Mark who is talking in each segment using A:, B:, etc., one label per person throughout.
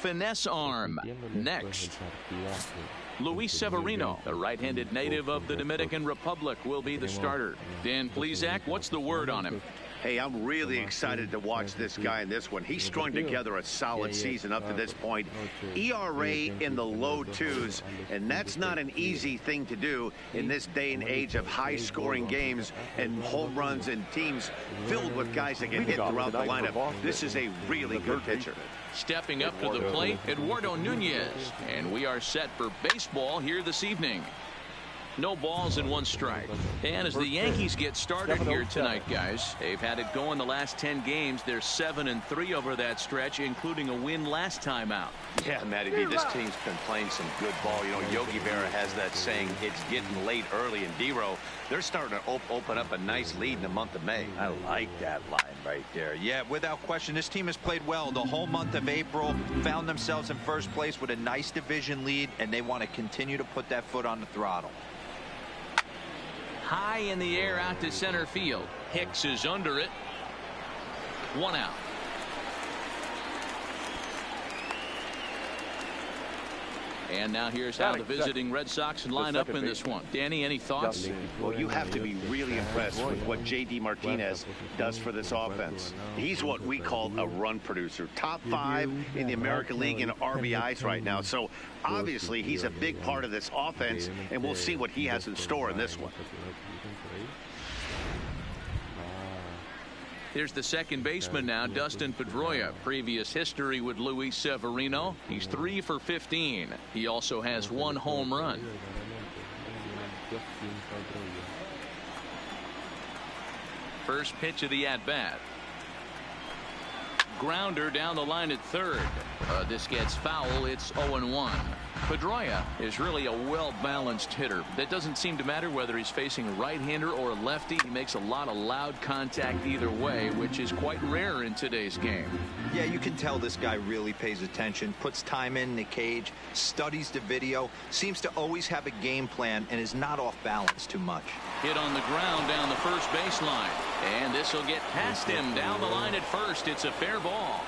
A: finesse arm. Next, Luis Severino, the right-handed native of the Dominican Republic, will be the starter. Dan Plesac, what's the word on him?
B: Hey, I'm really excited to watch this guy in this one. He's strung together a solid season up to this point. ERA in the low twos, and that's not an easy thing to do in this day and age of high-scoring games and home runs and teams filled with guys that can hit throughout the lineup. This is a really good pitcher.
A: Stepping up to the plate, Eduardo Nunez. And we are set for baseball here this evening. No balls and 1 strike. And as the Yankees get started here tonight, guys, they've had it going the last 10 games. They're 7-3 over that stretch, including a win last time out.
C: Yeah, Matty B, this team's been playing some good ball. You know, Yogi Berra has that saying, it's getting late early, in D-Row, they're starting to open up a nice lead in the month of May.
D: I like that line right there. Yeah, without question, this team has played well the whole month of April, found themselves in first place with a nice division lead, and they want to continue to put that foot on the throttle.
A: High in the air out to center field. Hicks is under it. 1 out. And now here's how the visiting Red Sox line up in this one. Danny, any thoughts?
B: Well, you have to be really impressed with what J.D. Martinez does for this offense. He's what we call a run producer. Top 5 in the American League in RBIs right now. So obviously he's a big part of this offense, and we'll see what he has in store in this one.
A: Here's the second baseman now, Dustin Pedroia. Previous history with Luis Severino. He's 3 for 15. He also has 1 home run. First pitch of the at-bat. Grounder down the line at third. This gets foul. It's 0-1. Pedroia is really a well-balanced hitter. That doesn't seem to matter whether he's facing a right-hander or a lefty. He makes a lot of loud contact either way, which is quite rare in today's game.
D: Yeah, you can tell this guy really pays attention, puts time in the cage, studies the video, seems to always have a game plan, and is not off balance too much.
A: Hit on the ground down the first baseline. And this will get past him down the line at first. It's a fair ball.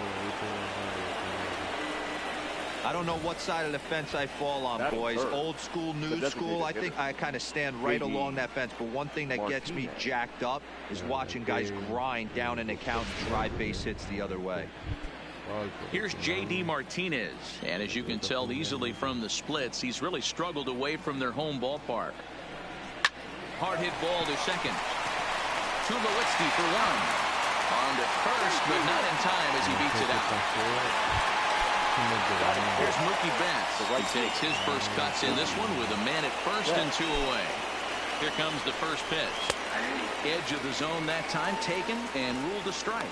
D: I don't know what side of the fence I fall on, boys. Old school, new school. I think I kind of stand right along that fence. But one thing that gets me jacked up is watching guys grind down an account and drive base hits the other way.
A: Here's J.D. Martinez. And as you can tell easily from the splits, he's really struggled away from their home ballpark. Hard hit ball to second. Tulowitzki for 1. On to first, but not in time as he beats it out. Here's Mookie Betts. He takes his first cuts in this one with a man at first and 2 away. Here comes the first pitch. Edge of the zone that time taken and ruled a strike.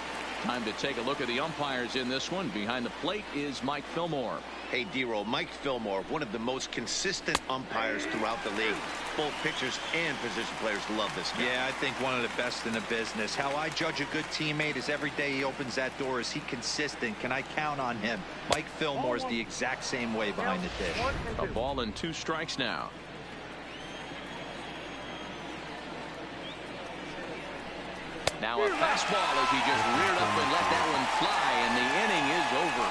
A: Time to take a look at the umpires in this one. Behind the plate is Mike Fillmore.
B: Hey, D-Roll, Mike Fillmore, one of the most consistent umpires throughout the league. Both pitchers and position players love this guy.
D: Yeah, I think one of the best in the business. How I judge a good teammate is every day he opens that door. Is he consistent? Can I count on him? Mike Fillmore's the exact same way behind the dish.
A: A ball and 2 strikes now. Now a fastball as he just reared up and let that one fly, and the inning is over.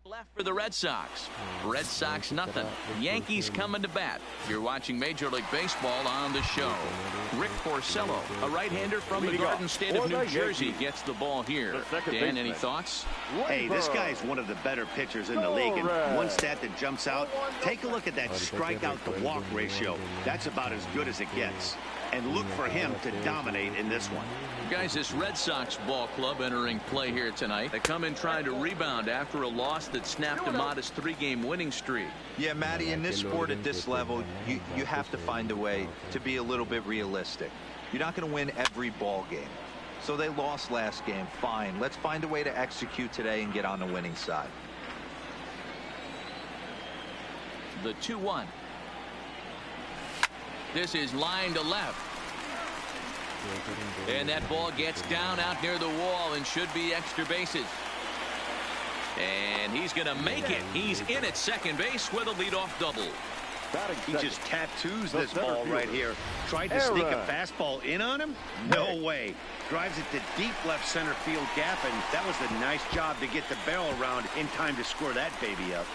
A: Left for the Red Sox. Red Sox nothing. Yankees coming to bat. You're watching Major League Baseball on the show. Rick Porcello, a right-hander from the Garden State of New Jersey, gets the ball here. Dan, any thoughts?
B: Hey, this guy is one of the better pitchers in the league, and one stat that jumps out, take a look at that strikeout to walk ratio. That's about as good as it gets. And look for him to dominate in this one.
A: Guys, this Red Sox ball club entering play here tonight. They come in trying to rebound after a loss that snapped a modest 3-game winning streak.
D: Yeah, Matty, in this sport at this level, you have to find a way to be a little bit realistic. You're not going to win every ball game. So they lost last game. Fine. Let's find a way to execute today and get on the winning side.
A: The 2-1. This is line to left. And that ball gets down out near the wall and should be extra bases. And he's going to make it. He's in at second base with a leadoff double.
B: He just tattoos this ball right here. Tried to sneak a fastball in on him? No way. Drives it to deep left center field gap, and that was a nice job to get the barrel around in time to score that baby up.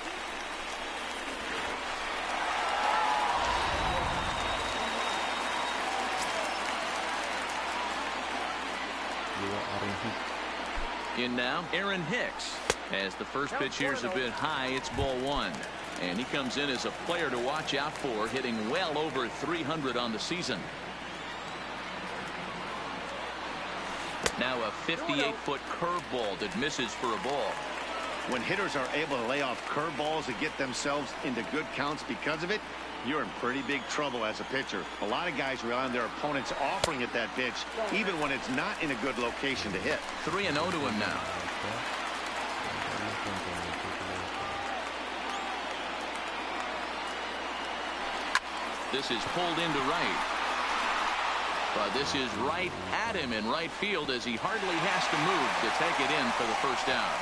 A: In now, Aaron Hicks. As the first pitch here's a bit high, it's ball one. And he comes in as a player to watch out for, hitting well over 300 on the season. Now a 58-foot curveball that misses for a ball.
B: When hitters are able to lay off curveballs and get themselves into good counts because of it, you're in pretty big trouble as a pitcher. A lot of guys rely on their opponents offering it that pitch, even when it's not in a good location to hit.
A: 3-0 to him now. This is pulled into right. But this is right at him in right field as he hardly has to move to take it in for the first out.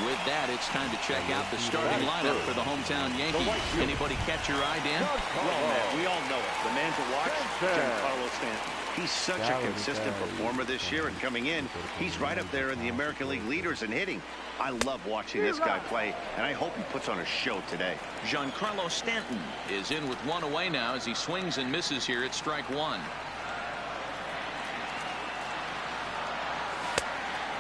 A: With that, it's time to check out the starting lineup for the hometown Yankees. Anybody catch your eye, Dan?
B: Well, Matt, we all know it. The man to watch, Giancarlo Stanton. He's such a consistent performer this year, and coming in, he's right up there in the American League leaders in hitting. I love watching this guy play, and I hope he puts on a show today.
A: Giancarlo Stanton is in with one away now as he swings and misses here at strike one.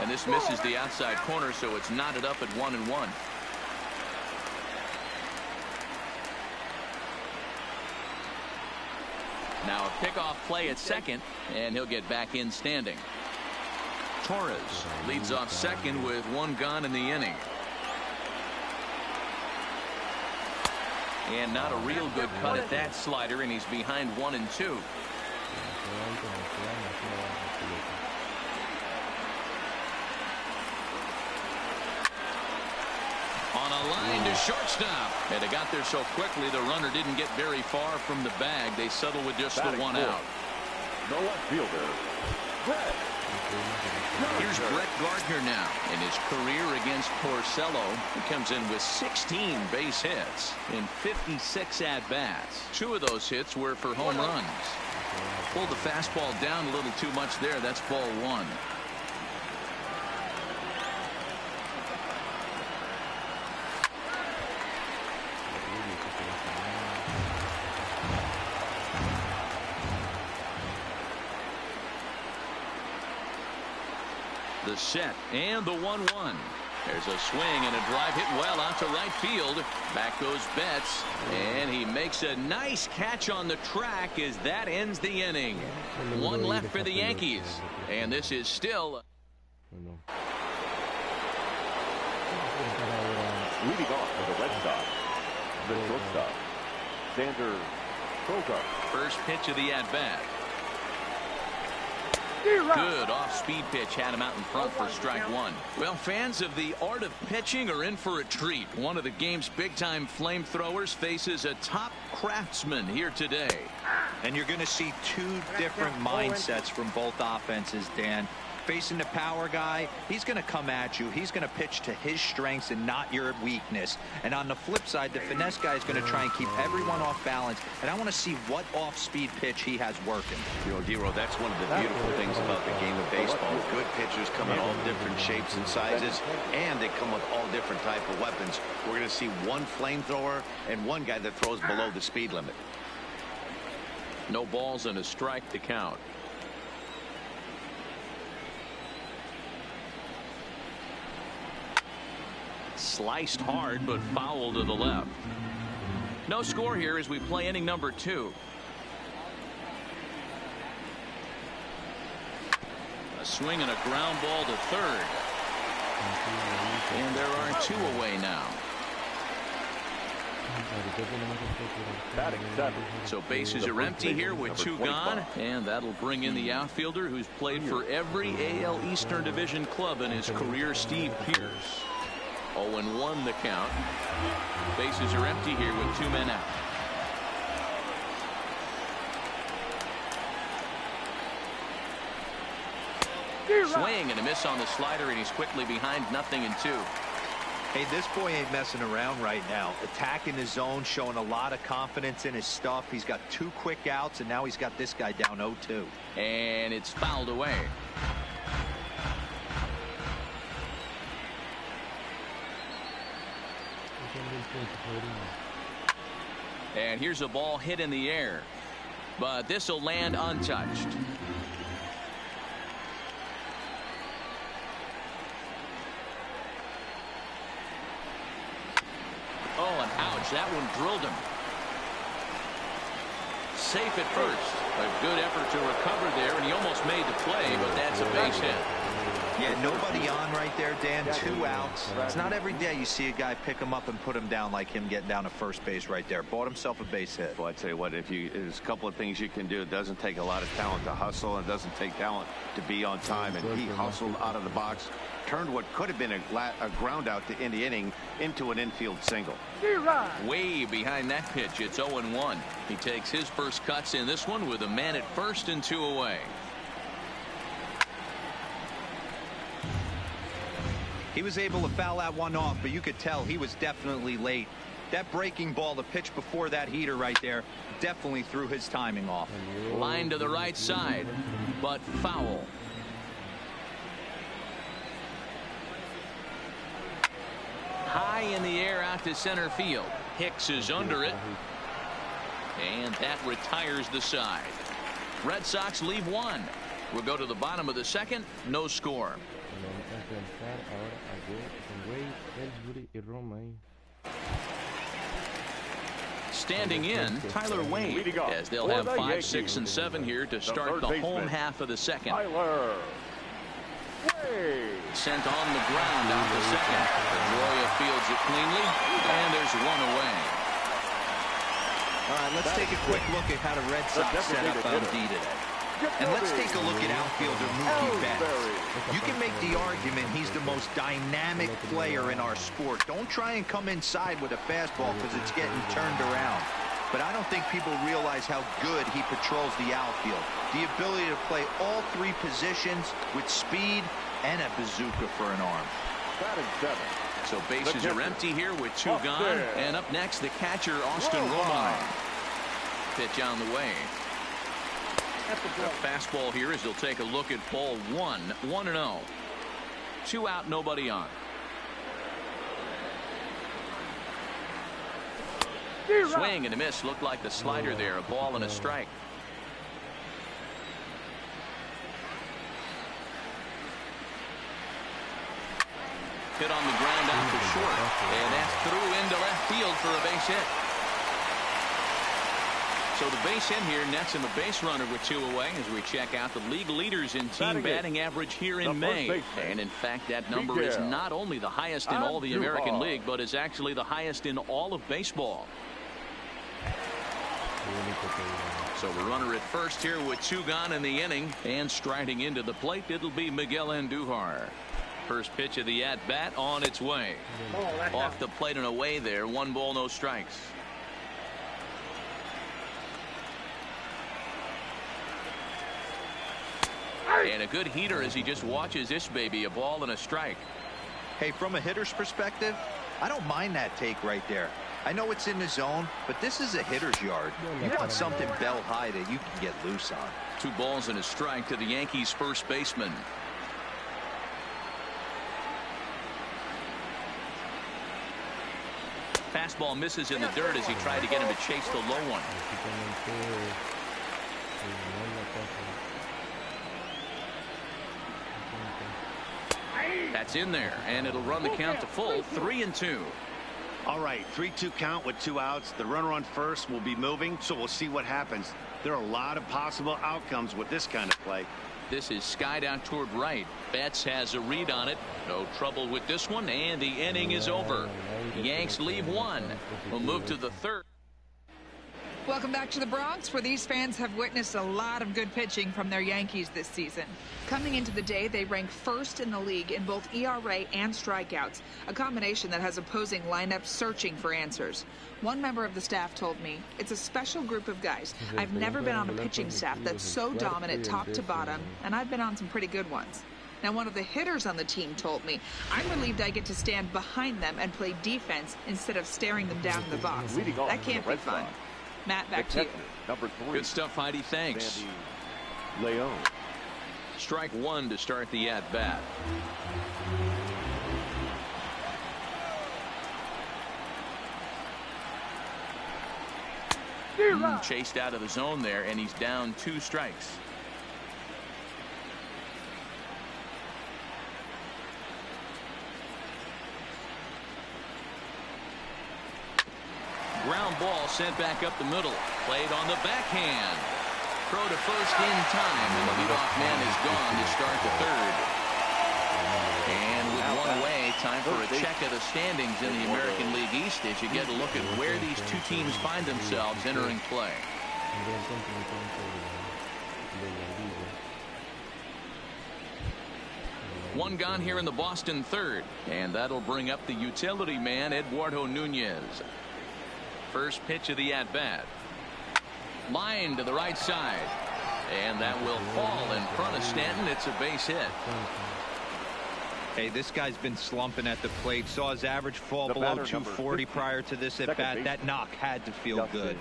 A: And this misses the outside corner, so it's knotted up at 1-1. Now a pickoff play at second, and he'll get back in standing. Torres leads off second with one gone in the inning. And not a real good cut at that slider, and he's behind 1-2. On a line to shortstop, and it got there so quickly the runner didn't get very far from the bag. They settle with just the one out.
E: The left fielder, Brett.
A: Here's Brett Gardner now in his career against Porcello. He comes in with 16 base hits in 56 at-bats. 2 of those hits were for home runs. Pulled the fastball down a little too much there. That's ball one. The set and the 1-1. There's a swing and a drive hit well out to right field. Back goes Betts, and he makes a nice catch on the track as that ends the inning. One left for the Yankees, and this is still.
E: Leading off for the Red Sox, the shortstop, Xander Bogaerts.
A: First pitch of the at-bat. Good off-speed pitch had him out in front for strike one. Well, fans of the art of pitching are in for a treat. One of the game's big-time flamethrowers faces a top craftsman here today.
D: And you're going to see 2 different mindsets from both offenses, Dan. Facing the power guy, he's going to come at you. He's going to pitch to his strengths and not your weakness. And on the flip side, the finesse guy is going to try and keep everyone off balance. And I want to see what off-speed pitch he has working.
B: You know, Dero, that's one of the beautiful things about the game of baseball. Good pitchers come in all different shapes and sizes, and they come with all different type of weapons. We're going to see one flamethrower and one guy that throws below the speed limit.
A: No balls and a strike to count. Sliced hard, but foul to the left. No score here as we play inning number 2. A swing and a ground ball to third. And there are 2 away now. So bases are empty here with 2 gone, and that'll bring in the outfielder who's played for every AL Eastern Division club in his career, Steve Pearce. 0-1 the count. Bases are empty here with 2 men out. Swing and a miss on the slider, and he's quickly behind 0-2.
D: Hey, this boy ain't messing around right now. Attacking his zone, showing a lot of confidence in his stuff. He's got 2 quick outs, and now he's got this guy down 0-2.
A: And it's fouled away. And here's a ball hit in the air, but this will land untouched. Oh, and ouch, that one drilled him. Safe at first. A good effort to recover there, and he almost made the play, but that's a base hit.
D: Yeah, nobody on right there, Dan. 2 outs. It's not every day you see a guy pick him up and put him down like him getting down to first base right there. Bought himself a base hit.
C: Well, I'd say what, there's a couple of things you can do. It doesn't take a lot of talent to hustle, and it doesn't take talent to be on time. And he hustled out of the box, turned what could have been a ground out to end the inning into an infield single.
A: Way behind that pitch. It's 0-1. He takes his first cuts in this one with a man at first and 2 away.
D: He was able to foul that one off, but you could tell he was definitely late. That breaking ball, the pitch before that heater right there, definitely threw his timing off.
A: Line to the right side, but foul. High in the air out to center field. Hicks is under it, and that retires the side. Red Sox leave 1. We'll go to the bottom of the second. No score. Standing in, Tyler Wade, as they'll have 5, 6, and 7 here to start the home half of the second. Sent on the ground out to second. Pedroia fields it cleanly, and there's 1 away.
D: All right, let's take a quick look at how the Red Sox set up on D today. And let's take a look at outfielder Mookie Betts. You can make the argument he's the most dynamic player in our sport. Don't try and come inside with a fastball because it's getting turned around. But I don't think people realize how good he patrols the outfield. The ability to play all 3 positions with speed and a bazooka for an arm.
A: So bases are empty here with 2 gone. And up next, the catcher, Austin Romine. Pitch on the way. The fastball here as he'll take a look at ball 1. 1-0. 2 out, nobody on. Swing and a miss. Looked like the slider there. A ball and a strike. Hit on the ground out to short. And that's through into left field for a base hit. So the base hit here nets him a base runner with 2 away as we check out the league leaders in team batting average here in May. And in fact, that number is not only the highest in all the American League, but is actually the highest in all of baseball. So the runner at first here with 2 gone in the inning, and striding into the plate, it'll be Miguel Andujar. First pitch of the at-bat on its way. Off the plate and away there. 1 ball, no strikes. And a good heater as he just watches this baby. A ball and a strike.
D: Hey, from a hitter's perspective, I don't mind that take right there. I know it's in the zone, but this is a hitter's yard. You want something bell high that you can get loose on.
A: 2 balls and a strike to the Yankees first baseman. Fastball misses in the dirt as he tried to get him to chase the low one. That's in there, and it'll run the count to full. 3-2.
B: All right, 3-2 count with 2 outs. The runner on first will be moving, so we'll see what happens. There are a lot of possible outcomes with this kind of play.
A: This is skied out toward right. Betts has a read on it. No trouble with this one, and the inning is over. The Yanks leave 1. We'll move to the 3rd.
F: Welcome back to the Bronx, where these fans have witnessed a lot of good pitching from their Yankees this season. Coming into the day, they rank first in the league in both ERA and strikeouts, a combination that has opposing lineups searching for answers. One member of the staff told me, it's a special group of guys. I've never been on a pitching staff that's so dominant top to bottom, and I've been on some pretty good ones. Now, one of the hitters on the team told me, "I'm relieved I get to stand behind them and play defense instead of staring them down in the box." That can't be fun. Matt, back to you.
E: Number 3.
A: Good stuff, Heidi. Thanks.
E: Leon.
A: Strike one to start the at-bat. Chased out of the zone there, and he's down 2 strikes. Ground ball sent back up the middle. Played on the backhand. Throw to first in time, and the leadoff man is gone to start the third. And with one away, time for a check of the standings in the American League East as you get a look at where these two teams find themselves entering play. One gone here in the Boston third, and that'll bring up the utility man, Eduardo Nunez. First pitch of the at-bat. Line to the right side, and that will fall in front of Stanton. It's a base hit.
D: Hey, this guy's been slumping at the plate. Saw his average fall below 240 prior to this at bat. That knock had to feel good.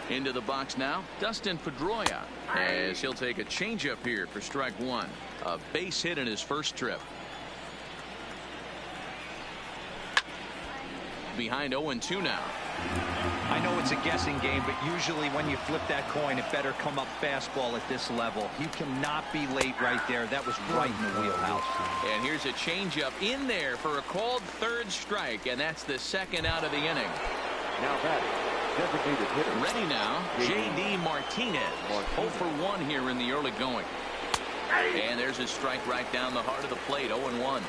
A: Into the box now, Dustin Pedroia, as he'll take a changeup here for strike one. A base hit in his first trip. Behind 0-2 now.
D: I know it's a guessing game, but usually when you flip that coin, it better come up fastball at this level. You cannot be late right there. That was right in the wheelhouse.
A: And here's a changeup in there for a called third strike, and that's the second out of the inning.
E: Now batting, designated hitter.
A: Ready now, J.D. Martinez. 0 for 1 here in the early going. And there's a strike right down the heart of the plate, 0-1.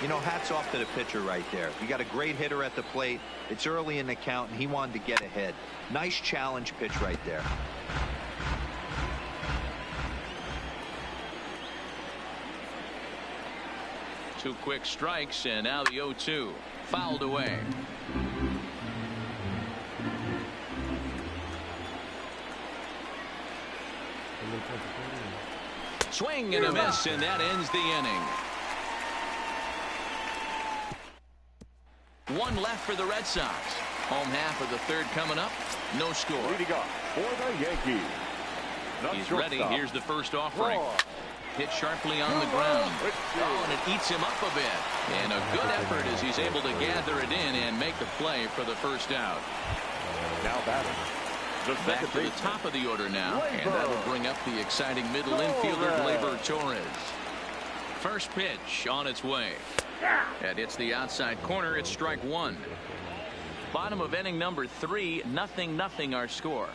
D: You know, hats off to the pitcher right there. You got a great hitter at the plate. It's early in the count, and he wanted to get ahead. Nice challenge pitch right there.
A: Two quick strikes, and now the 0-2. Fouled away. Swing and a miss, and that ends the inning. One left for the Red Sox. Home half of the third coming up. No score.
E: Leading off for the Yankees.
A: He's ready. Here's the first offering. Hit sharply on the ground. Oh, and it eats him up a bit. And a good effort as he's able to gather it in and make the play for the first out.
E: Now batting.
A: Back to the top of the order now. And that'll bring up the exciting middle infielder, Gleyber Torres. First pitch on its way. And it's the outside corner. It's strike one. Bottom of inning number 3. 0-0 our score.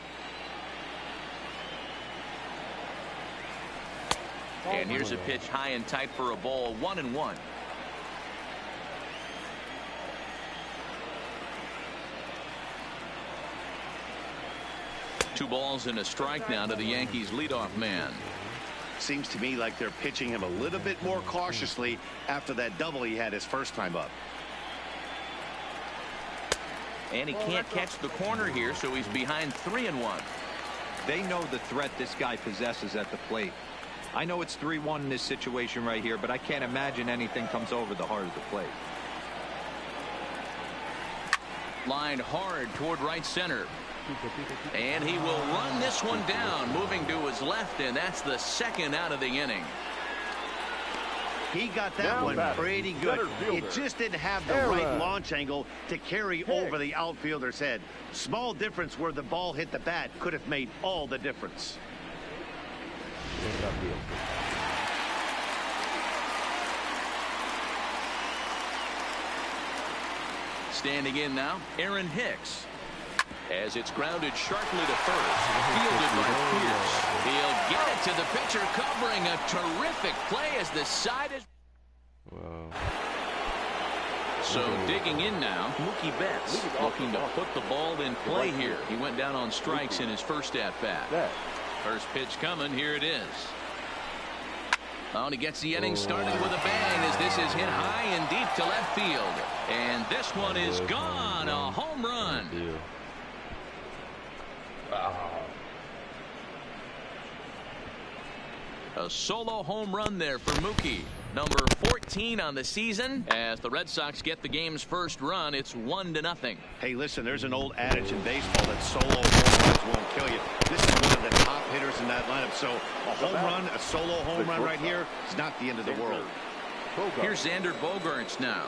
A: And here's a pitch high and tight for a ball. 1-1. Two balls and a strike now to the Yankees leadoff man.
B: Seems to me like they're pitching him a little bit more cautiously after that double he had his first time up.
A: And he can't catch the corner here, so he's behind 3-1.
D: They know the threat this guy possesses at the plate. I know it's 3-1 in this situation right here, but I can't imagine anything comes over the heart of the plate.
A: Lined hard toward right center. And he will run this one down, moving to his left, and that's the second out of the inning.
B: He got that one pretty good. It just didn't have the right launch angle to carry over the outfielder's head. Small difference where the ball hit the bat could have made all the difference.
A: Standing in now, Aaron Hicks. As it's grounded sharply to first. Fielded by Pierce. He'll get it to the pitcher, covering a terrific play as the side is.
G: Wow.
A: So digging in now, Mookie Betts looking to put the ball in play here. He went down on strikes in his first at-bat. First pitch coming. Here it is. Oh, and he gets the inning started with a bang as this is hit high and deep to left field. And this one is gone. A home run. A solo home run there for Mookie. Number 14 on the season. As the Red Sox get the game's first run, it's 1-0.
B: Hey, listen, there's an old adage in baseball that solo home runs won't kill you. This is one of the top hitters in that lineup. So a home run, a solo home run right here is not the end of the world.
A: Here's Xander Bogaerts now.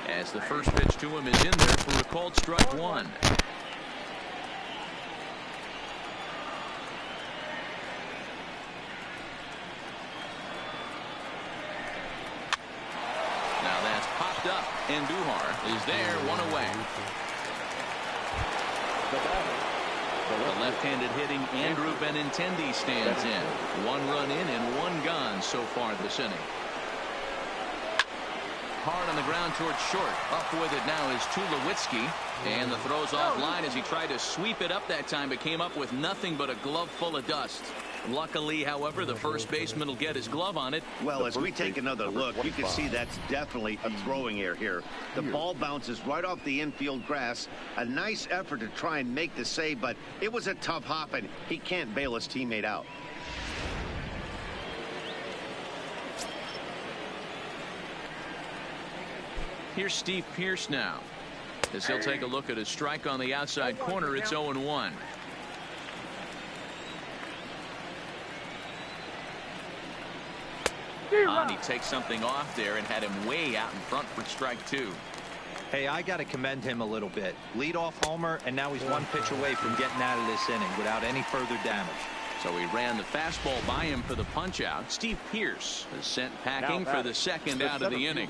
A: As the first pitch to him is in there for a called strike one. Now that's popped up. Andujar is there, one away. The left-handed hitting Andrew Benintendi stands in. 1 run in and 1 gone so far this inning. Hard on the ground towards short. Up with it now is Tulowitzki. And the throw's offline as he tried to sweep it up that time, but came up with nothing but a glove full of dust. Luckily, however, the first baseman will get his glove on it.
B: Well, as we take another look, you can see that's definitely a throwing error here. The ball bounces right off the infield grass. A nice effort to try and make the save, but it was a tough hop, and he can't bail his teammate out.
A: Here's Steve Pearce now. As he'll take a look at his strike on the outside corner, it's 0-1. And he takes something off there and had him way out in front for strike 2.
D: Hey, I got to commend him a little bit. Leadoff homer, and now he's 1 pitch away from getting out of this inning without any further damage.
A: So he ran the fastball by him for the punch out. Steve Pearce is sent packing for the second out of the inning.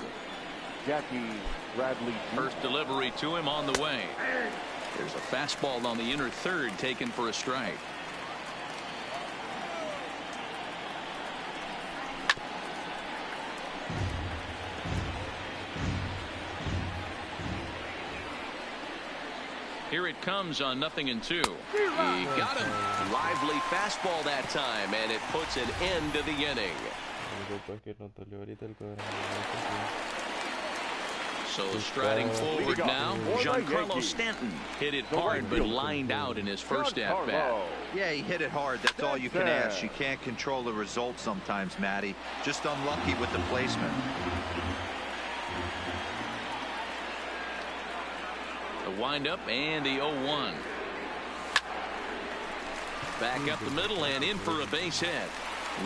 A: First delivery to him on the way. There's a fastball on the inner third taken for a strike. Here it comes on 0-2. He got him. Lively fastball that time, and it puts an end to the inning. So striding forward now, Giancarlo Stanton hit it hard but lined out in his first at-bat.
D: Yeah, he hit it hard. That's all you can ask. You can't control the result sometimes, Matty. Just unlucky with the placement.
A: The windup and the 0-1. Back up the middle and in for a base hit.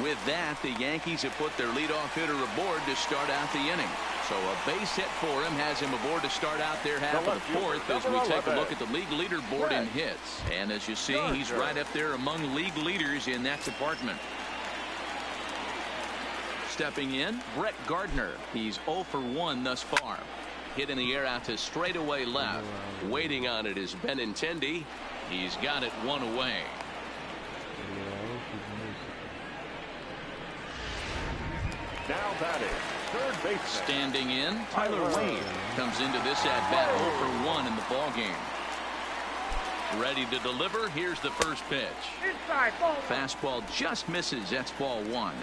A: With that, the Yankees have put their leadoff hitter aboard to start out the inning. So a base hit for him has him aboard to start out their half of the fourth as we take a look at the league leaderboard in hits. And as you see, he's right up there among league leaders in that department. Stepping in, Brett Gardner. He's 0 for 1 thus far. Hit in the air out to straightaway left. Waiting on it is Benintendi. He's got it 1 away.
E: Now batting, third baseman.
A: Standing in, Tyler Wade comes into this at-bat 0 for 1 in the ballgame. Ready to deliver. Here's the first pitch. Fastball just misses. That's ball 1.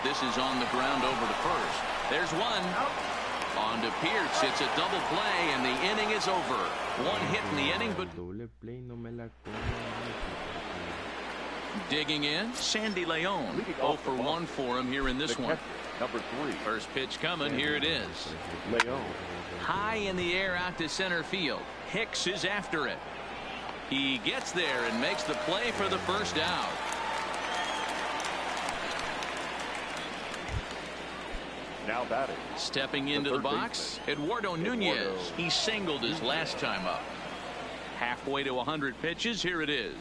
A: This is on the ground over to first. There's one. On to Pearce. It's a double play, and the inning is over. 1 hit in the inning, but digging in, Sandy Leon. 0 for 1 for him here in this one.
E: Number 3.
A: First pitch coming. Here it is.
E: Leon.
A: High in the air out to center field. Hicks is after it. He gets there and makes the play for the first out.
E: Now batting.
A: Stepping into the box, Eduardo Nunez. He singled his last time up. Halfway to 100 pitches. Here it is.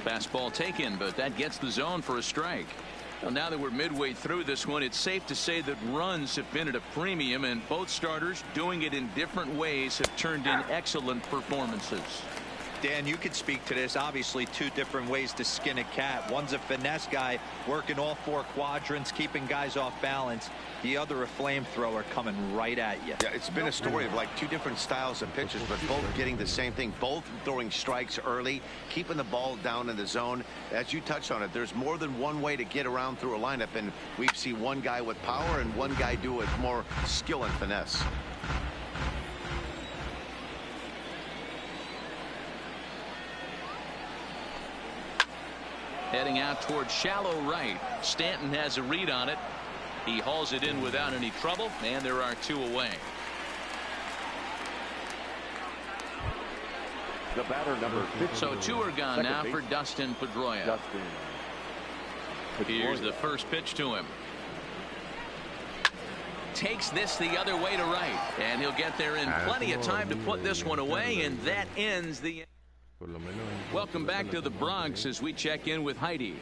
A: Fastball taken, but that gets the zone for a strike. Well, now that we're midway through this one, it's safe to say that runs have been at a premium, and both starters, doing it in different ways, have turned in excellent performances.
D: Dan, you could speak to this. Obviously, two different ways to skin a cat. One's a finesse guy working all four quadrants, keeping guys off balance. The other, a flamethrower coming right at you.
B: Yeah, it's been a story of like two different styles of pitches, but both getting the same thing. Both throwing strikes early, keeping the ball down in the zone. As you touched on it, there's more than one way to get around through a lineup, and we see one guy with power and one guy do it more skill and finesse.
A: Heading out towards shallow right. Stanton has a read on it. He hauls it in without any trouble, and there are two away.
E: The batter, number 15.
A: So two are gone now for Dustin Pedroia. Here's the first pitch to him. Takes this the other way to right, and he'll get there in plenty of time to put this one away, and that ends the... Welcome back to the Bronx as we check in with Heidi.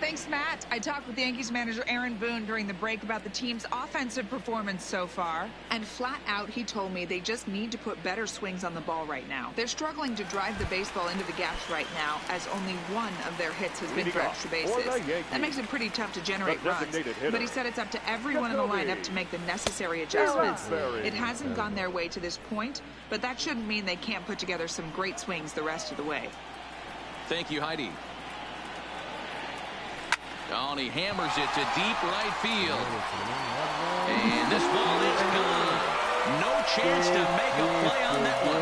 F: Thanks, Matt. I talked with Yankees manager Aaron Boone during the break about the team's offensive performance so far. And flat out, he told me they just need to put better swings on the ball right now. They're struggling to drive the baseball into the gaps right now, as only one of their hits has been for extra bases. That makes it pretty tough to generate runs. But he said it's up to everyone in the lineup to make the necessary adjustments. It hasn't gone their way to this point, but that shouldn't mean they can't put together some great swings the rest of the way.
A: Thank you, Heidi. Oh, and he hammers it to deep right field. And this ball is gone. No chance to make a play on that one.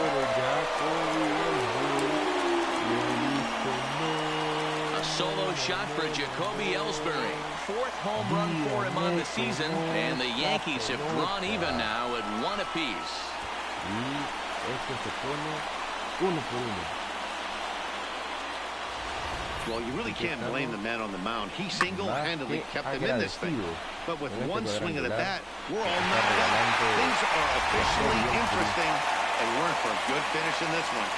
A: A solo shot for Jacoby Ellsbury. Fourth home run for him on the season. And the Yankees have drawn even now at one apiece.
B: Well, you really can't blame the man on the mound. He single-handedly kept them in this thing. But with one swing of the bat, we're all knotted up. Things are officially interesting, and we're in for a good finish in this one.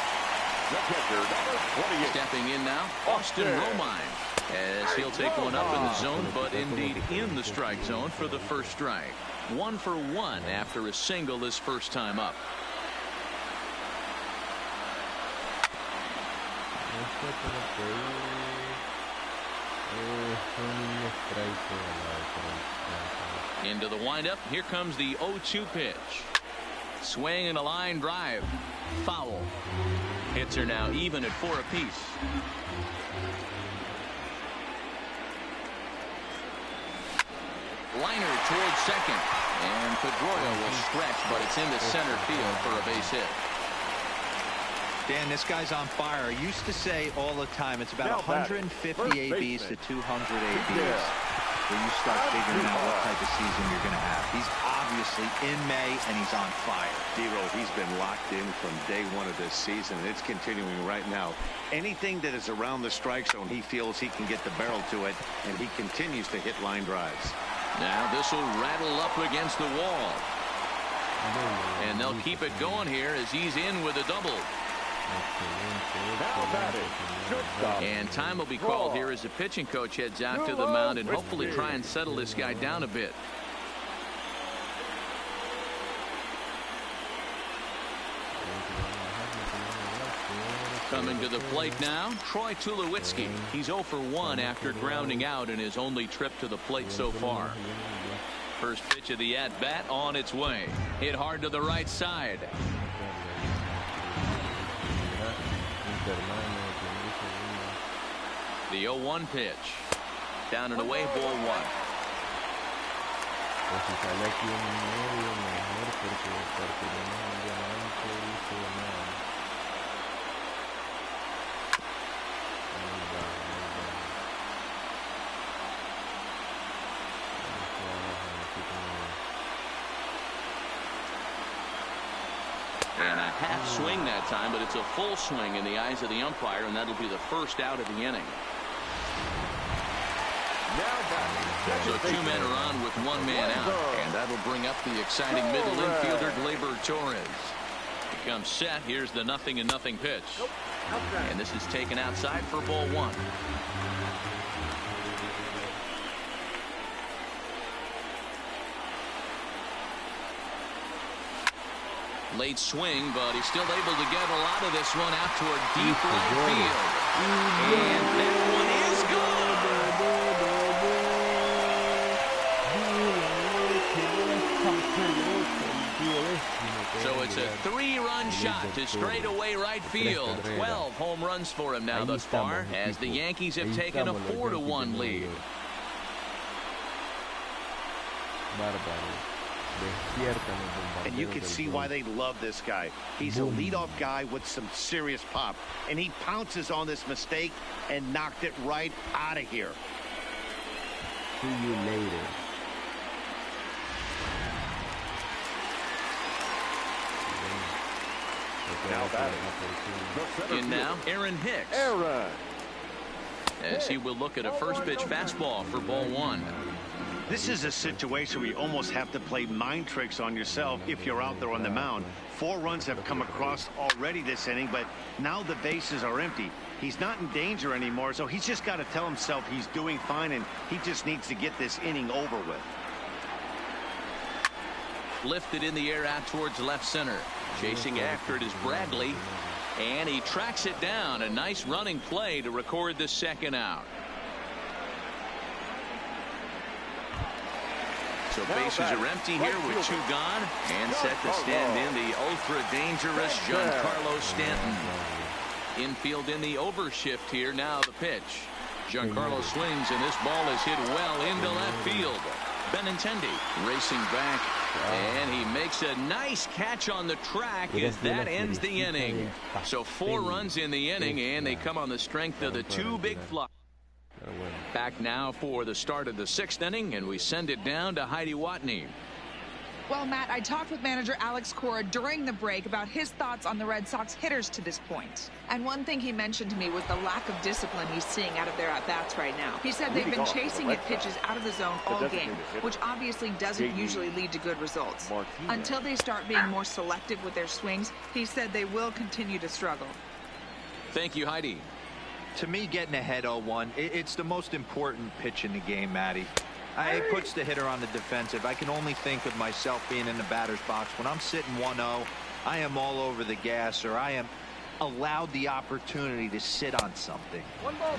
A: Stepping in now, Austin Romine, as he'll take one up in the zone, but indeed in the strike zone for the first strike. 1 for 1 after a single his first time up. Into the windup. Here comes the 0-2 pitch. Swing and a line drive. Foul. Hits are now even at 4 apiece. Liner towards second. And Pedroia will stretch, but it's into center field for a base hit.
D: Dan, this guy's on fire. I used to say all the time, it's about 150 ABs to 200 ABs. Where you start figuring out what type of season you're going to have. He's obviously in May, and he's on fire.
B: D-Roll, he's been locked in from day one of this season, and it's continuing right now. Anything that is around the strike zone, he feels he can get the barrel to it, and he continues to hit line drives.
A: Now this will rattle up against the wall. And they'll keep it going here as he's in with a double. And time will be called here as the pitching coach heads out to the mound and hopefully try and settle this guy down a bit. Coming to the plate now, Troy Tulowitzki. He's 0 for 1 after grounding out in his only trip to the plate so far. First pitch of the at-bat on its way. Hit hard to the right side. The 0-1 pitch. Down and away, ball 1. And a half swing that time, but it's a full swing in the eyes of the umpire, and that'll be the first out of the inning. So 2 men are on with 1 man out, and that'll bring up the exciting middle infielder Gleyber Torres. He comes set. Here's the 0-0 pitch, and this is taken outside for ball 1. Late swing, but he's still able to get a lot of this one out toward deep right field. And that one is gone. So it's a 3-run shot to straightaway right field. 12 home runs for him now thus far, as the Yankees have taken a 4-1 lead.
B: And you can see why they love this guy. He's a leadoff guy with some serious pop, and he pounces on this mistake and knocked it right out of here.
G: See you later.
E: Now batting.
A: In now, Aaron Hicks. As he will look at a first pitch fastball for ball 1.
B: This is a situation where you almost have to play mind tricks on yourself if you're out there on the mound. 4 runs have come across already this inning, but now the bases are empty. He's not in danger anymore, so he's just got to tell himself he's doing fine, and he just needs to get this inning over with.
A: Lifted in the air out towards left center. Chasing after it is Bradley, and he tracks it down. A nice running play to record the second out. So bases are empty here with 2 gone, and set to stand in the ultra-dangerous Giancarlo Stanton. Infield in the overshift here. Now the pitch. Giancarlo swings, and this ball is hit well into left field. Benintendi racing back, and he makes a nice catch on the track as that ends the inning. So 4 runs in the inning, and they come on the strength of the 2 big fly. Back now for the start of the 6th inning, and we send it down to Heidi Watney.
F: Well, Matt, I talked with manager Alex Cora during the break about his thoughts on the Red Sox hitters to this point. And one thing he mentioned to me was the lack of discipline he's seeing out of their at-bats right now. He said they've been chasing at pitches out of the zone all game, which obviously doesn't usually lead to good results. Until they start being more selective with their swings, he said they will continue to struggle.
A: Thank you, Heidi.
D: To me, getting ahead 0-1, it's the most important pitch in the game, Matty. It puts the hitter on the defensive. I can only think of myself being in the batter's box. When I'm sitting 1-0, I am all over the gas, or I am allowed the opportunity to sit on something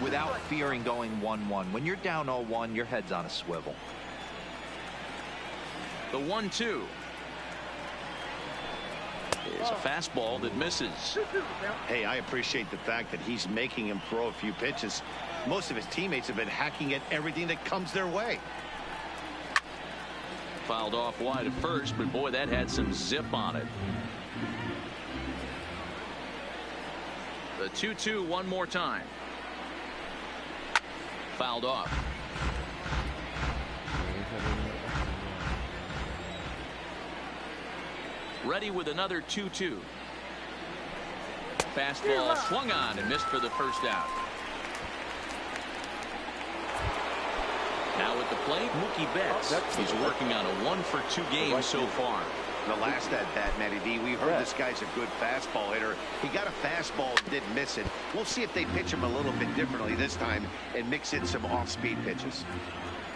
D: without fearing going 1-1. When you're down 0-1, your head's on a swivel.
A: The 1-2 is a fastball that misses.
B: Hey, I appreciate the fact that he's making him throw a few pitches. Most of his teammates have been hacking at everything that comes their way.
A: Fouled off wide at first, but boy, that had some zip on it. The 2-2 one more time. Fouled off. Ready with another 2-2. Fastball swung on and missed for the first out. Now at the plate, Mookie Betts. He's working on a 1-for-2 game so far.
B: The last at-bat, Matty D, we heard this guy's a good fastball hitter. He got a fastball, didn't miss it. We'll see if they pitch him a little bit differently this time and mix in some off-speed pitches.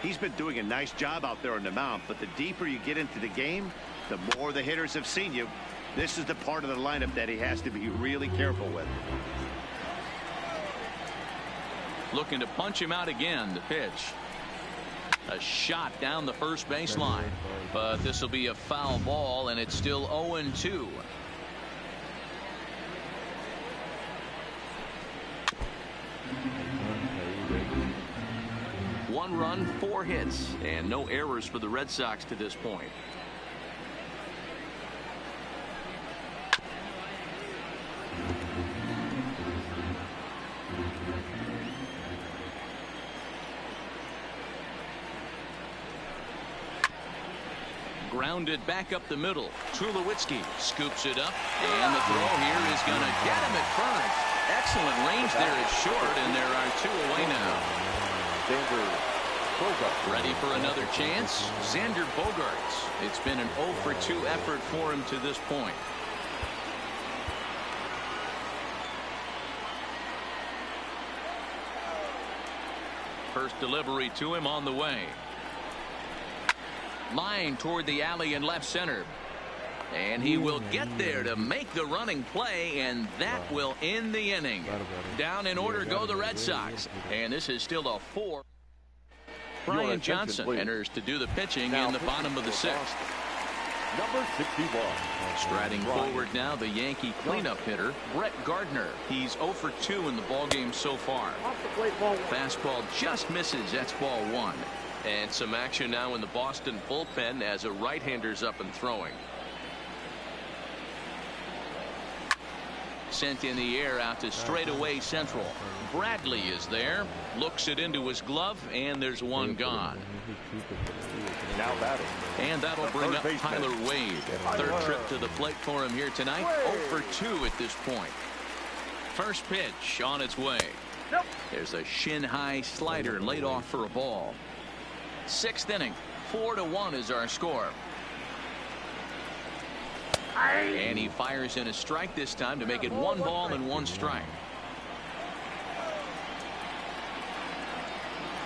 B: He's been doing a nice job out there on the mound, but the deeper you get into the game, the more the hitters have seen you. This is the part of the lineup that he has to be really careful with.
A: Looking to punch him out again. The pitch. A shot down the first baseline, but this will be a foul ball, and it's still 0-2. One run, 4 hits, and no errors for the Red Sox to this point. Grounded back up the middle. Tulowitzki scoops it up, and the throw here is going to get him at first. Excellent range there at short, and there are 2 away now. Ready for another chance? Xander Bogaerts. It's been an 0-for-2 effort for him to this point. First delivery to him on the way. Line toward the alley in left center. And he will get there to make the running play, and that will end the inning. Down in order go the Red Sox, and this is still a 4. Brian Johnson enters to do the pitching in the bottom of the 6th.
E: Number 61.
A: Striding forward now, the Yankee cleanup hitter, Brett Gardner. He's 0 for 2 in the ballgame so far. Fastball just misses. That's ball 1.
H: And some action now in the Boston bullpen as a right-hander's up and throwing.
A: Sent in the air out to straightaway central. Bradley is there. Looks it into his glove, and there's one gone.
E: Now batting.
A: And that'll bring up Tyler Wade. Third trip to the plate for him here tonight. 0 for 2 at this point. First pitch on its way. There's a shin-high slider laid off for a ball. 6th inning. 4-1 is our score. And he fires in a strike this time to make it 1 ball and 1 strike.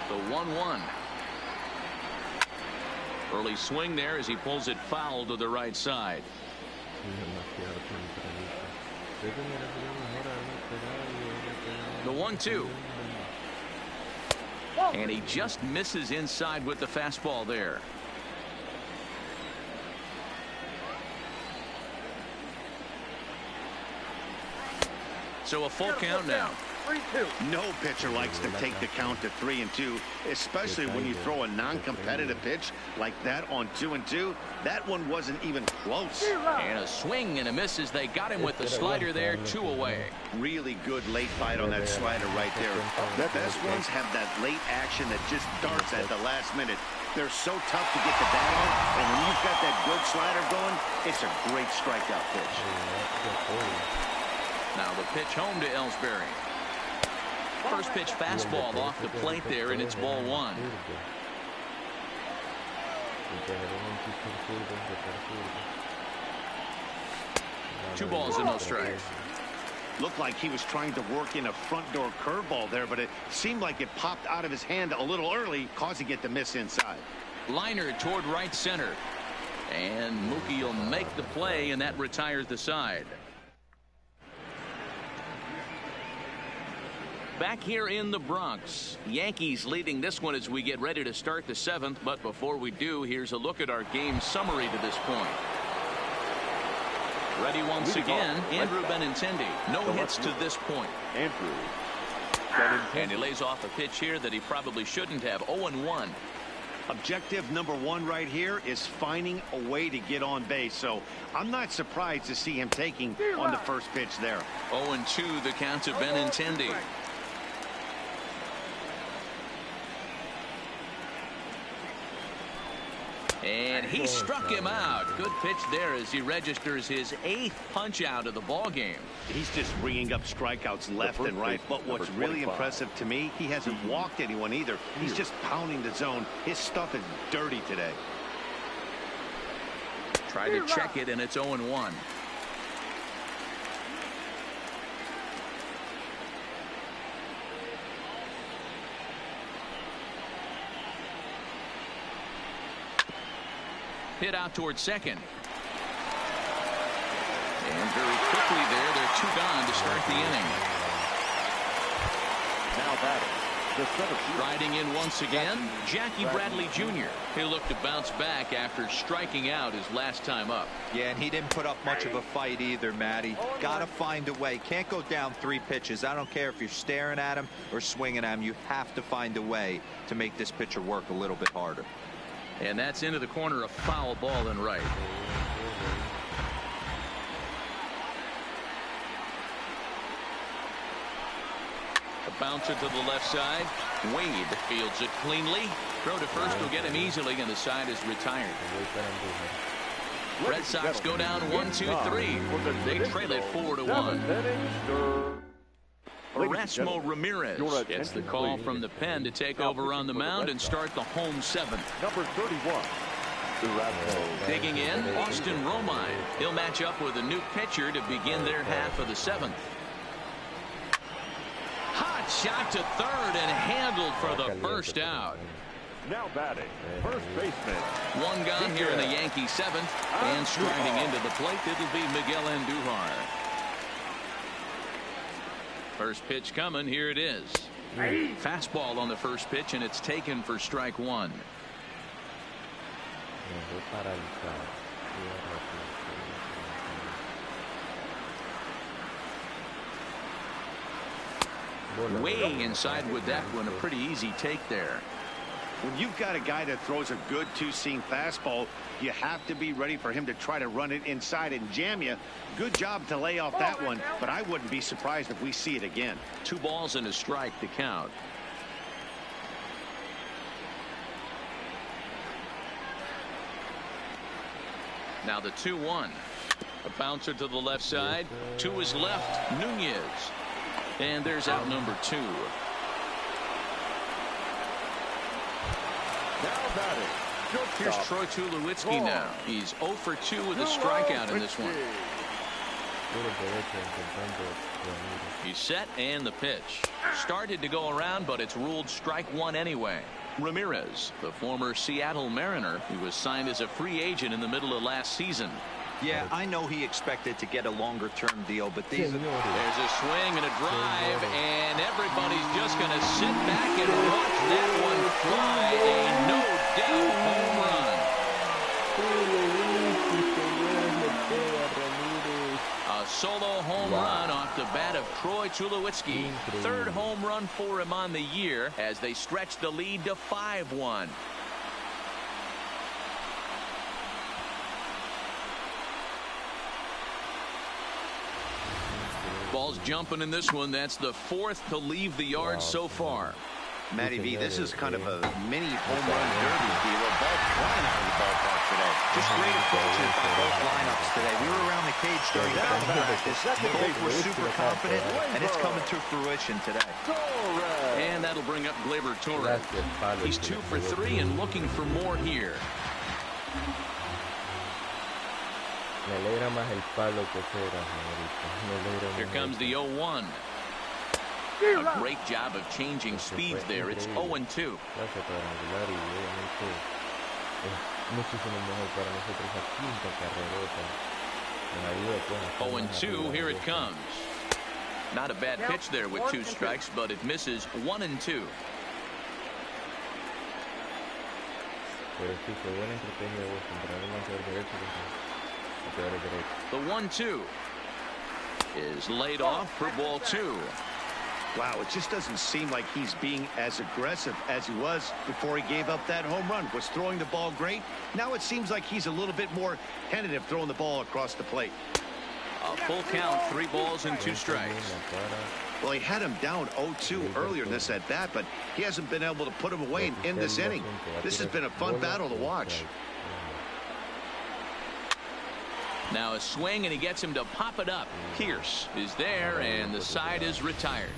A: The 1-1. Early swing there as he pulls it foul to the right side. The 1-2. And he just misses inside with the fastball there. So a full count now.
B: 3-2. No pitcher likes to take the count to 3-2, especially when you throw a non-competitive pitch like that on 2-2. That one wasn't even close.
A: And a swing and a miss as they got him with the slider there. 2 away.
B: Really good late bite on that slider right there. The best ones have that late action that just darts at the last minute. They're so tough to get the bat on, and when you've got that good slider going, it's a great strikeout pitch.
A: Now the pitch home to Ellsbury. First pitch fastball off the plate there, and it's ball 1. Two balls and no strikes.
B: Looked like he was trying to work in a front door curveball there, but it seemed like it popped out of his hand a little early, causing it to miss inside.
A: Liner toward right center. And Mookie will make the play, and that retires the side. Back here in the Bronx, Yankees leading this one as we get ready to start the 7th. But before we do, here's a look at our game summary to this point. Ready once again, Andrew Benintendi. No hits to this point. And he lays off a pitch here that he probably shouldn't have. 0-1.
B: Objective number 1 right here is finding a way to get on base. So I'm not surprised to see him taking on the first pitch there.
A: 0-2 the count to Benintendi. And he struck him out. Good pitch there as he registers his 8th punch out of the ball game.
B: He's just bringing up strikeouts left and right. But what's really impressive to me, he hasn't walked anyone either. He's just pounding the zone. His stuff is dirty today.
A: Tried to check it, and it's 0-1. Hit out towards second. And very quickly there, they're 2 gone to start the inning.
E: Now batting, the 7th.
A: Riding in once again, Jackie Bradley Jr. He'll look to bounce back after striking out his last time up.
D: Yeah, and he didn't put up much of a fight either, Matty. Got to find a way. Can't go down 3 pitches. I don't care if you're staring at him or swinging at him. You have to find a way to make this pitcher work a little bit harder.
A: And that's into the corner, a foul ball and right. A bouncer to the left side. Wade fields it cleanly. Throw to first will get him easily, and the side is retired. Red Sox go down 1-2-3. They trail it 4-1. Erasmo Ramirez gets the call from the pen to take over on the mound and start the home 7th.
E: Number 31.
A: Digging in, Austin Romine. He'll match up with a new pitcher to begin their half of the 7th. Hot shot to third and handled for the first out.
E: Now batting, first baseman.
A: One gone here in the Yankee seventh, and striding into the plate, it'll be Miguel Andujar. First pitch coming. Here it is. Fastball on the first pitch, and it's taken for strike one. Way inside with that one. A pretty easy take there.
B: When you've got a guy that throws a good two-seam fastball, you have to be ready for him to try to run it inside and jam you. Good job to lay off that one, but I wouldn't be surprised if we see it again.
A: 2 balls and a strike to count. Now the 2-1. A bouncer to the left side. To his left, Nunez. And there's out number 2.
E: Now batting.
A: Here's Troy Tulowitzki now. He's 0 for 2 with a strikeout in this one. He's set, and the pitch. Started to go around, but it's ruled strike one anyway. Ramirez, the former Seattle Mariner, who was signed as a free agent in the middle of last season.
D: Yeah, I know he expected to get a longer-term deal, but these...
A: There's a swing and a drive, and everybody's just going to sit back and watch that one fly. A no-doubt home run. A solo home run off the bat of Troy Tulowitzki. 3rd home run for him on the year as they stretch the lead to 5-1. Ball's jumping in this one. That's the 4th to leave the yard so far.
B: Matty V, this is kind of a mini home run derby deal. A ball flying out of the ballpark today.
D: Just great approaches by both lineups today. We were around the cage during batting practice. Both were super confident, and it's coming to fruition today.
A: And that'll bring up Gleyber Torres. He's 2 for 3 and looking for more here. Here comes the 0-1. A great job of changing speeds there. It's 0-2. 0-2. Here it comes. Not a bad pitch there with 2 strikes, but it misses 1-2. The 1-2 is laid off for ball 2.
B: Wow, it just doesn't seem like he's being as aggressive as he was before he gave up that home run. Was throwing the ball great. Now it seems like he's a little bit more tentative throwing the ball across the plate.
A: A full count, 3 balls and 2 strikes.
B: Well, he had him down 0-2 earlier in this at bat, but he hasn't been able to put him away in this inning. This has been a fun battle to watch.
A: Now a swing, and he gets him to pop it up. Pierce is there, and the side is retired.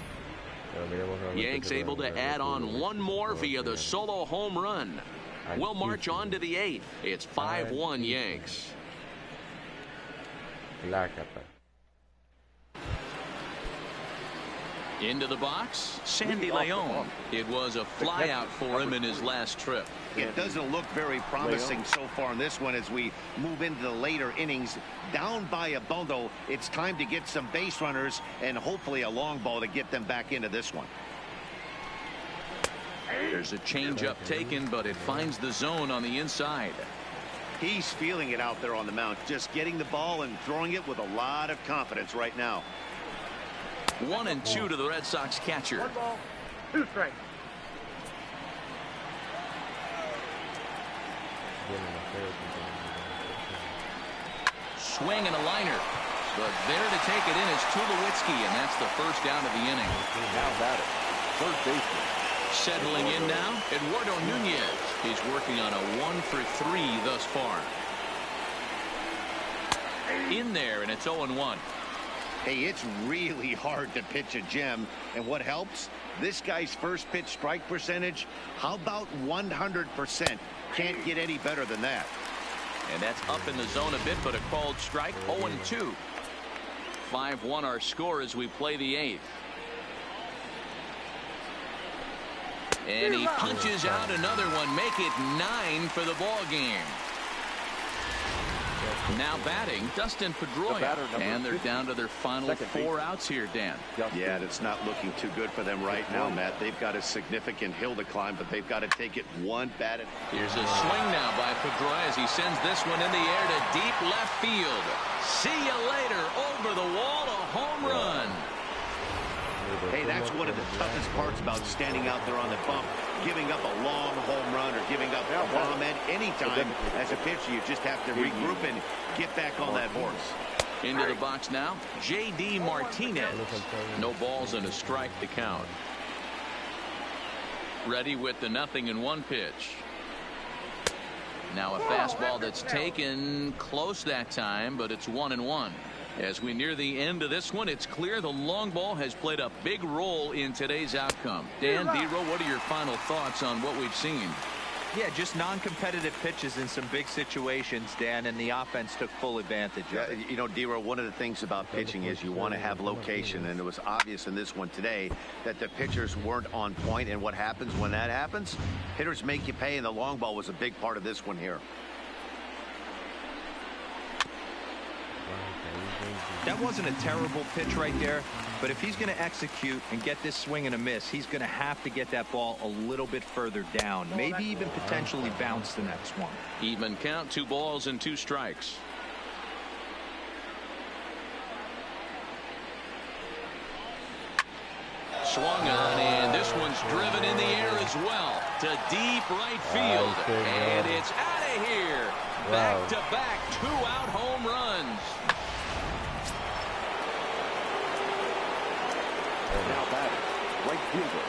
A: Yanks able to add on 1 more via the solo home run. We'll march on to the 8th. It's 5-1 Yanks. Into the box, Sandy Leon. It was a flyout for him in his last trip.
B: It doesn't look very promising so far in this one as we move into the later innings. Down by a bundle, it's time to get some base runners and hopefully a long ball to get them back into this one.
A: There's a changeup taken, but it finds the zone on the inside.
B: He's feeling it out there on the mound, just getting the ball and throwing it with a lot of confidence right now.
A: 1-2 to the Red Sox catcher.
I: 1 ball, 2 strikes.
A: Swing and a liner, but there to take it in is Tulowitzki, and that's the first down of the inning.
E: Now batting, third baseman.
A: Settling in now, Eduardo Nunez. He's working on a 1 for 3 thus far. In there, and it's 0-1.
B: Hey, it's really hard to pitch a gem, and what helps? This guy's first pitch strike percentage, how about 100%? Can't get any better than that.
A: And that's up in the zone a bit, but a called strike. 0-2. 5-1 our score as we play the 8th. And he punches out another one. Make it 9 for the ball game. Now batting, Dustin Pedroia. And they're down to their final 4 outs here, Dan.
B: Yeah, and it's not looking too good for them right now, Matt. They've got a significant hill to climb, but they've got to take it one bat at.
A: Here's a swing now by Pedroia as he sends this one in the air to deep left field. See you later. Over the wall, a home run.
B: Hey, that's one of the toughest parts about standing out there on the bump. Giving up a long home run or giving up a bomb at any time as a pitcher. You just have to regroup and get back on that horse.
A: Into the box now, J.D. Martinez. No balls and a strike to count. Ready with the 0-1 pitch. Now a fastball that's taken close that time, but it's 1-1. As we near the end of this one, it's clear the long ball has played a big role in today's outcome. Dan, D-Row, what are your final thoughts on what we've seen?
D: Yeah, just non-competitive pitches in some big situations, Dan, and the offense took full advantage of it.
B: You know, D-Row, one of the things about pitching is you want to have location, and it was obvious in this one today that the pitchers weren't on point, and what happens when that happens? Hitters make you pay, and the long ball was a big part of this one here.
D: That wasn't a terrible pitch right there, but if he's going to execute and get this swing and a miss, he's going to have to get that ball a little bit further down, maybe even potentially bounce the next one.
A: Even count, 2 balls and 2 strikes. Swung on, and this one's driven in the air as well to deep right field, and it's out of here. Back-to-back 2-out home runs.
E: Now batting, right fielder,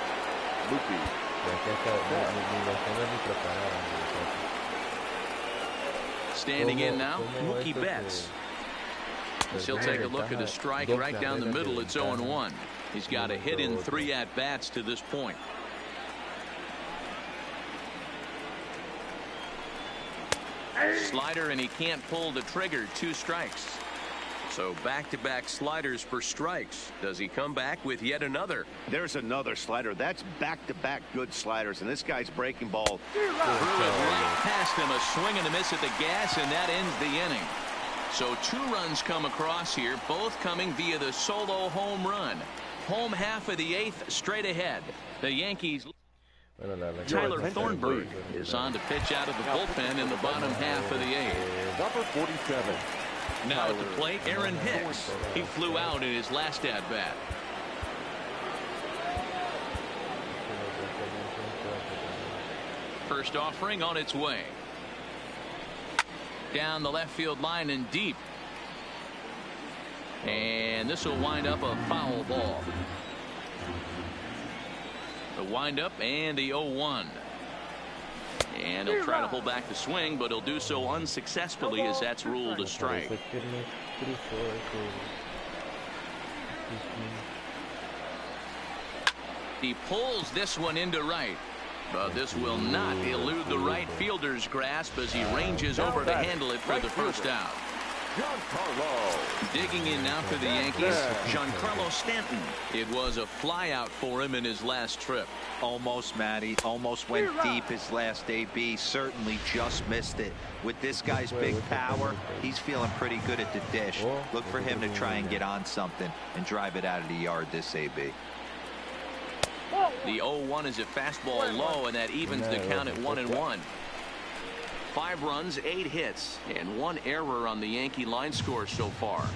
A: Standing in now, Mookie Betts. As he'll take a look at a strike right down the middle. It's 0-1. He's got a hit in 3 at-bats to this point. Slider, and he can't pull the trigger. 2 strikes. So back-to-back sliders for strikes. Does he come back with yet another?
B: There's another slider. That's back-to-back good sliders, and this guy's breaking ball.
A: Threw it right past him. A swing and a miss at the gas, and that ends the inning. So 2 runs come across here, both coming via the solo home run. Home half of the 8th, straight ahead. The Yankees. Tyler Thornburg is on to pitch out of the bullpen in the bottom half of the 8th.
E: number 47.
A: Now at the plate, Aaron Hicks. He flew out in his last at-bat. First offering on its way. Down the left field line and deep. And this will wind up a foul ball. The windup and the 0-1. And he'll try to hold back the swing, but he'll do so unsuccessfully as that's ruled a strike. He pulls this one into right, but this will not elude the right fielder's grasp as he ranges over to handle it for the first out.
E: Giancarlo.
A: Digging in now for the Yankees, Giancarlo Stanton. It was a flyout for him in his last trip.
D: Almost, Matty. Almost went deep his last AB. Certainly just missed it. With this guy's big power, he's feeling pretty good at the dish. Look for him to try and get on something and drive it out of the yard this AB.
A: The 0-1 is a fastball low, and that evens the count at 1-1. 5 runs, 8 hits, and 1 error on the Yankee line score so far.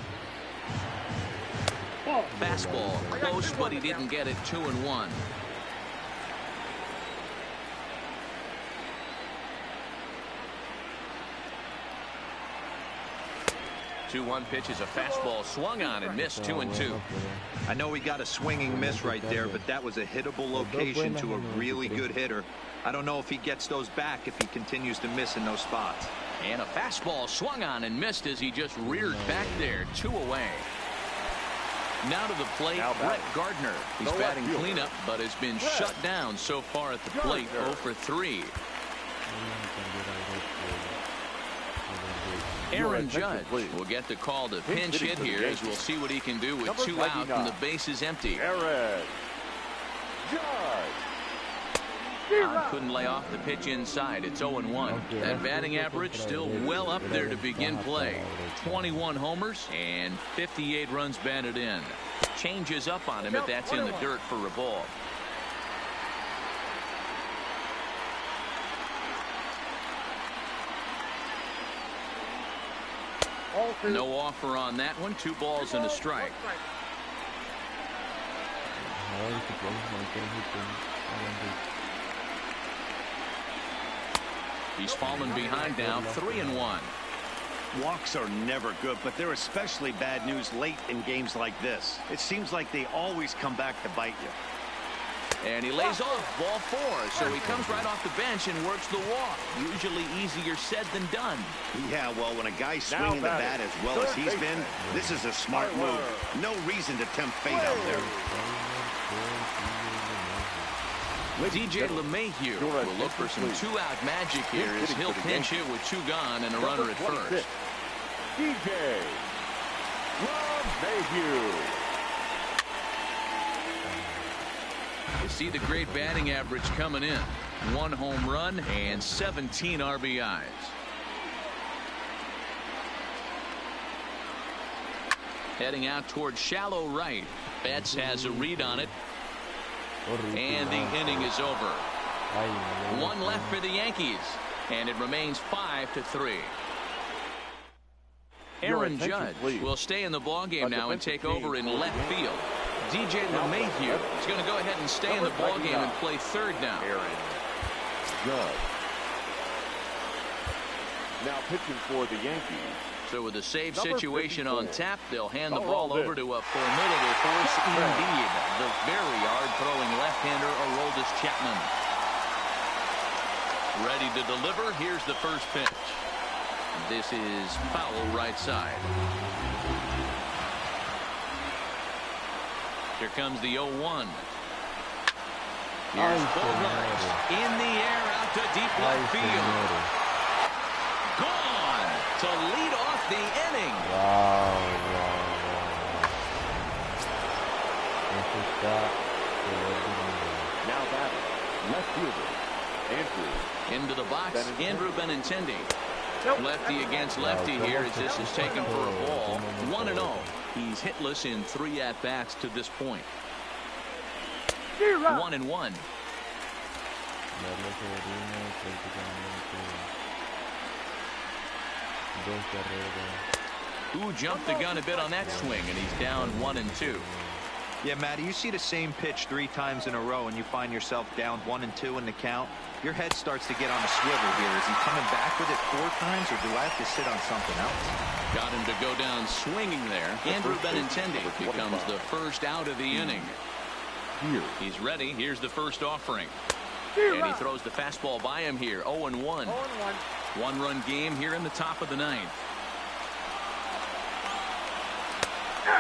A: Fastball close, but he didn't get it. 2-1. 2-1 pitch is a fastball swung on and missed. 2-2.
D: I know he got a swinging miss right there, but that was a hittable location to a really good hitter. I don't know if he gets those back if he continues to miss in those spots.
A: And a fastball swung on and missed as he just reared back there. 2 away. Now to the plate, Brett Gardner. He's batting cleanup, but has been shut down so far at the plate. 0 for 3. Aaron Judge will get the call to pinch hit here, as we'll see what he can do with 2 out and the base is empty.
E: Aaron Judge.
A: Couldn't lay off the pitch inside. It's 0-1. That batting average still well up there to begin play. 21 homers and 58 runs batted in. Changes up on him if that's in the dirt for a ball. No offer on that one. 2 balls and a strike. He's fallen behind now, 3-1.
B: Walks are never good, but they're especially bad news late in games like this. It seems like they always come back to bite you.
A: And he lays off, ball 4. So he comes right off the bench and works the walk. Usually easier said than done.
B: Yeah, well, when a guy's swinging the bat as well as he's been, this is a smart move. No reason to tempt fate out there.
A: DJ LeMahieu will look for some 2-out magic here as he'll pinch hit with 2 gone and a runner at first.
E: DJ LeMahieu.
A: You see the great batting average coming in. 1 home run and 17 RBIs. Heading out towards shallow right. Betts has a read on it. And the inning is over. 1 left for the Yankees. And it remains 5-3. Aaron Judge will stay in the ballgame now and take over in left field. DJ LeMahieu is going to go ahead and stay in the ballgame and play third now.
E: Aaron Judge. Now pitching for the Yankees.
A: So with a save situation on tap, they'll hand the ball over to a formidable force indeed. The very hard-throwing left-hander, Aroldis Chapman. Ready to deliver. Here's the first pitch. This is foul right side. Here comes the 0-1. Here's Bogarts in the air out to deep left field. Gone to lead off the inning.
E: Now batting, left fielder, Andrew.
A: Into the box, Andrew Benintendi. Lefty against lefty here as this is taken for a ball. 1-0. He's hitless in 3 at-bats to this point. 1-1. Who jumped the gun a bit on that swing, and he's down 1-2.
D: Yeah, Matty, you see the same pitch 3 times in a row and you find yourself down 1-2 in the count. Your head starts to get on a swivel here. Is he coming back with it 4 times, or do I have to sit on something else?
A: Got him to go down swinging there. Andrew Benintendi becomes the first out of the inning. He's ready. Here's the first offering. And he throws the fastball by him here. 0-1. 1-run game here in the top of the 9th.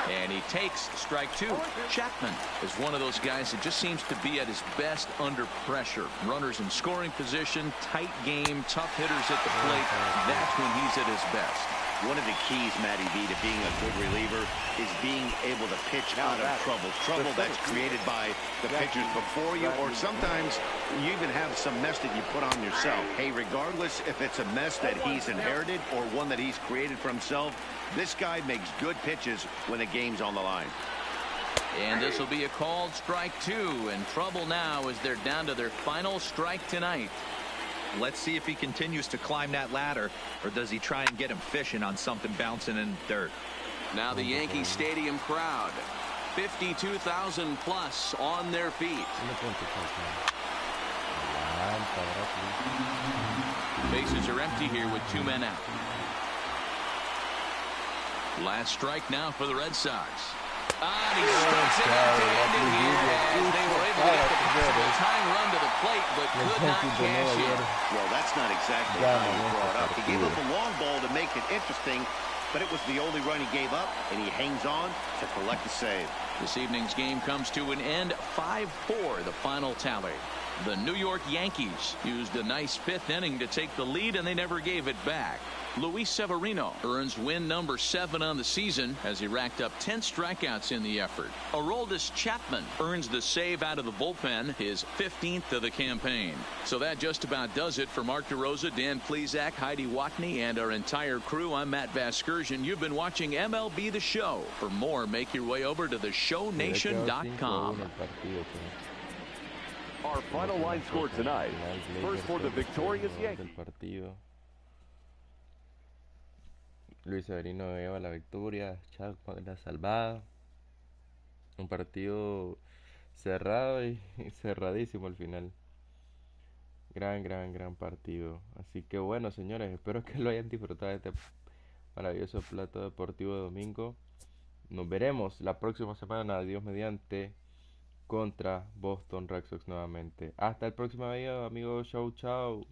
A: And he takes strike 2. Chapman is one of those guys that just seems to be at his best under pressure. Runners in scoring position, tight game, tough hitters at the plate. That's when he's at his best.
B: One of the keys, Matty B, to being a good reliever is being able to pitch out of trouble. Trouble that's created by the pitchers before you, or sometimes you even have some mess that you put on yourself. Hey, regardless if it's a mess that he's inherited or one that he's created for himself, this guy makes good pitches when the game's on the line.
A: And this will be a called strike 2, and trouble now as they're down to their final strike tonight.
D: Let's see if he continues to climb that ladder, or does he try and get him fishing on something bouncing in the dirt.
H: Now the Yankee Stadium crowd, 52,000 plus on their feet.
A: Bases are empty here with 2 men out. Last strike now for the Red Sox. And he strikes it empty-handed here as they were able to get the possible tying run to the plate, but could not cash in.
B: Well, that's not exactly how he brought up. He gave up a long ball to make it interesting, but it was the only run he gave up, and he hangs on to collect the save.
A: This evening's game comes to an end. 5-4, the final tally. The New York Yankees used a nice 5th inning to take the lead, and they never gave it back. Luis Severino earns win number 7 on the season as he racked up 10 strikeouts in the effort. Aroldis Chapman earns the save out of the bullpen, his 15th of the campaign. So that just about does it for Mark DeRosa, Dan Plesac, Heidi Watney, and our entire crew. I'm Matt Vasgersian. You've been watching MLB The Show. For more, make your way over to theshownation.com.
E: Our final line score tonight. First for the victorious Yankees.
I: Luis Severino lleva la victoria, Chuck la salvada. Un partido cerrado y cerradísimo al final. Gran partido. Así que bueno, señores, espero que lo hayan disfrutado de este maravilloso plato deportivo de domingo. Nos veremos la próxima semana, Dios mediante, contra Boston Red Sox nuevamente. Hasta el próximo video, amigos. Chau.